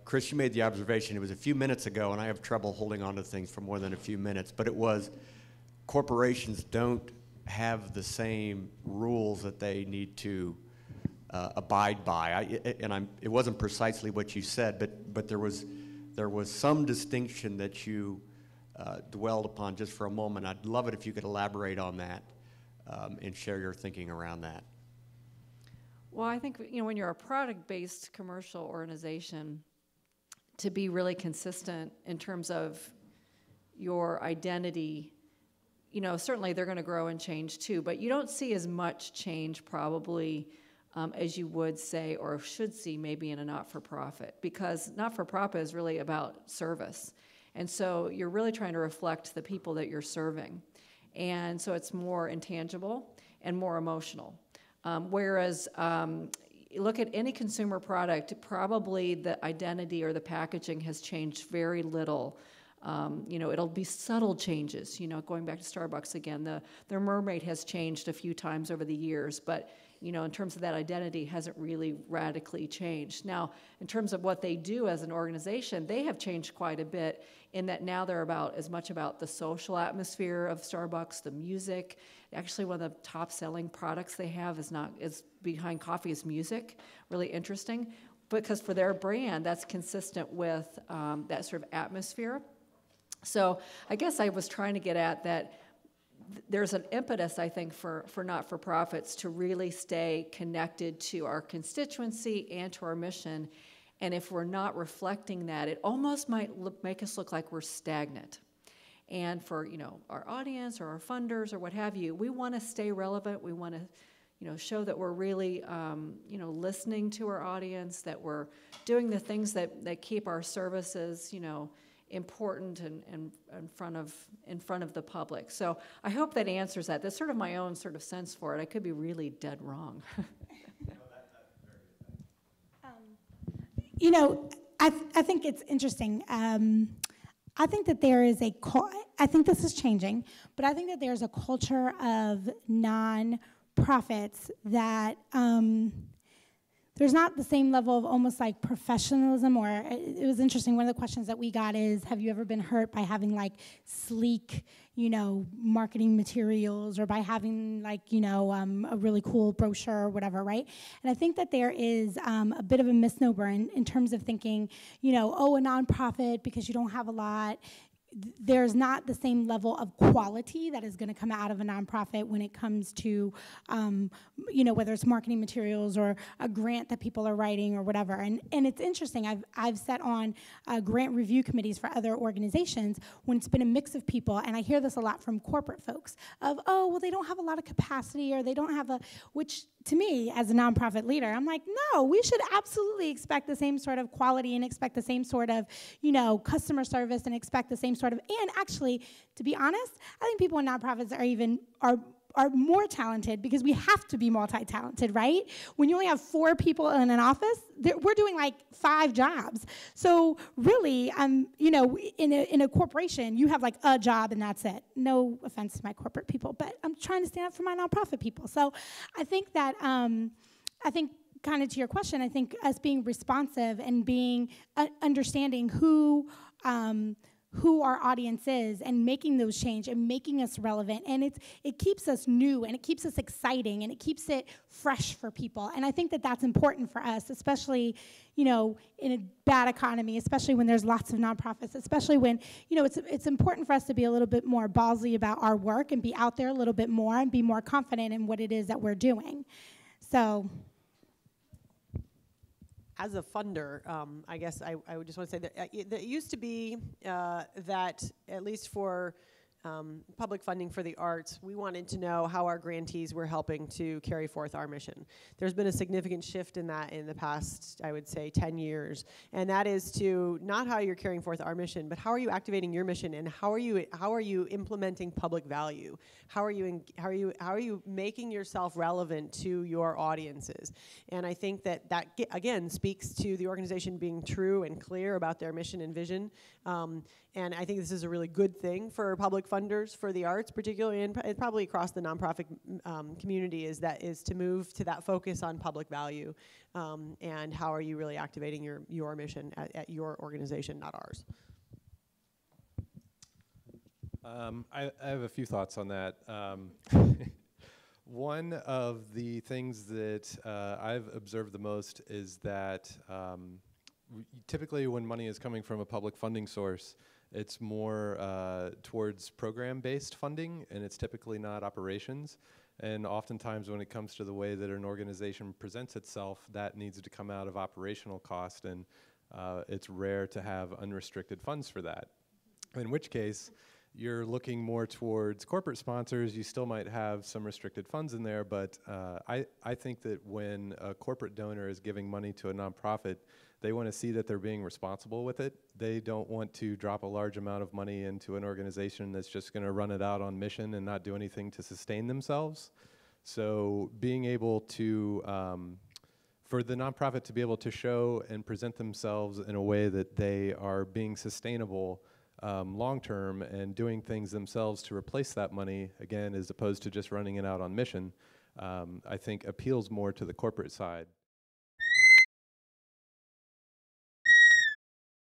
Chris, you made the observation, it was a few minutes ago, and I have trouble holding on to things for more than a few minutes, but it was corporations don't have the same rules that they need to abide by. It wasn't precisely what you said, but there was some distinction that you dwelled upon just for a moment. I'd love it if you could elaborate on that and share your thinking around that. Well, I think, you know, when you're a product-based commercial organization, to be really consistent in terms of your identity, you know, certainly they're going to grow and change too, but you don't see as much change probably as you would say or should see maybe in a not-for-profit, because not-for-profit is really about service. And so you're really trying to reflect the people that you're serving. And so it's more intangible and more emotional. Whereas look at any consumer product, probably the identity or the packaging has changed very little. You know, it'll be subtle changes, you know, going back to Starbucks again, their mermaid has changed a few times over the years, but you know, in terms of that identity, hasn't really radically changed. Now, in terms of what they do as an organization, they have changed quite a bit in that now they're about as much about the social atmosphere of Starbucks, the music. Actually, one of the top-selling products they have is behind coffee is music. Really interesting, because for their brand, that's consistent with that sort of atmosphere. So I guess I was trying to get at that. There's an impetus, I think, for not-for-profits to really stay connected to our constituency and to our mission. And if we're not reflecting that, it almost might make us look like we're stagnant. And for, you know, our audience or our funders or what have you, we want to stay relevant. We want to, you know, show that we're really, you know, listening to our audience, that we're doing the things that keep our services, you know, important and in front of the public. So I hope that answers that. That's sort of my own sort of sense for it. I could be really dead wrong. You know, I think it's interesting. I think that there is I think this is changing, but I think that there's a culture of non-profits that there's not the same level of almost like professionalism, or it was interesting, one of the questions that we got is, have you ever been hurt by having like sleek, you know, marketing materials, or by having like, you know, a really cool brochure or whatever, right? And I think that there is a bit of a misnomer in terms of thinking, you know, oh, a nonprofit, because you don't have a lot, there's not the same level of quality that is going to come out of a nonprofit when it comes to, you know, whether it's marketing materials or a grant that people are writing or whatever. And it's interesting. I've sat on grant review committees for other organizations when it's been a mix of people, and I hear this a lot from corporate folks of, oh, well, they don't have a lot of capacity, or they don't have which to me, as a nonprofit leader, I'm like, no, we should absolutely expect the same sort of quality and expect the same sort of, you know, customer service and expect the same sort of, and actually, to be honest, I think people in nonprofits are more talented because we have to be multi-talented, right? When you only have 4 people in an office, we're doing like 5 jobs. So really, you know, in a corporation, you have like a job and that's it. No offense to my corporate people, but I'm trying to stand up for my nonprofit people. So I think that, kind of to your question, I think us being responsive and being, understanding who our audience is and making those change and making us relevant, and it keeps us new and it keeps us exciting and it keeps it fresh for people. And I think that that's important for us, especially, you know, in a bad economy, especially when there's lots of nonprofits, especially when, you know, it's important for us to be a little bit more ballsy about our work and be out there a little bit more and be more confident in what it is that we're doing. So as a funder, I guess I would just want to say that it used to be that, at least for public funding for the arts, we wanted to know how our grantees were helping to carry forth our mission. There's been a significant shift in that in the past, I would say, 10 years, and that is to not how you're carrying forth our mission, but how are you activating your mission, and how are you implementing public value? How are you making yourself relevant to your audiences? And I think that again speaks to the organization being true and clear about their mission and vision. And I think this is a really good thing for public funding funders for the arts, particularly and probably across the nonprofit community, is to move to that focus on public value, and how are you really activating your mission at your organization, not ours. I have a few thoughts on that. One of the things that I've observed the most is that typically when money is coming from a public funding source, it's more towards program-based funding, and it's typically not operations. And oftentimes when it comes to the way that an organization presents itself, that needs to come out of operational cost, and it's rare to have unrestricted funds for that. In which case, you're looking more towards corporate sponsors. You still might have some restricted funds in there, but I think that when a corporate donor is giving money to a nonprofit, they want to see that they're being responsible with it. They don't want to drop a large amount of money into an organization that's just going to run it out on mission and not do anything to sustain themselves. So being able to, for the nonprofit to be able to show and present themselves in a way that they are being sustainable long-term and doing things themselves to replace that money, again, as opposed to just running it out on mission, I think appeals more to the corporate side.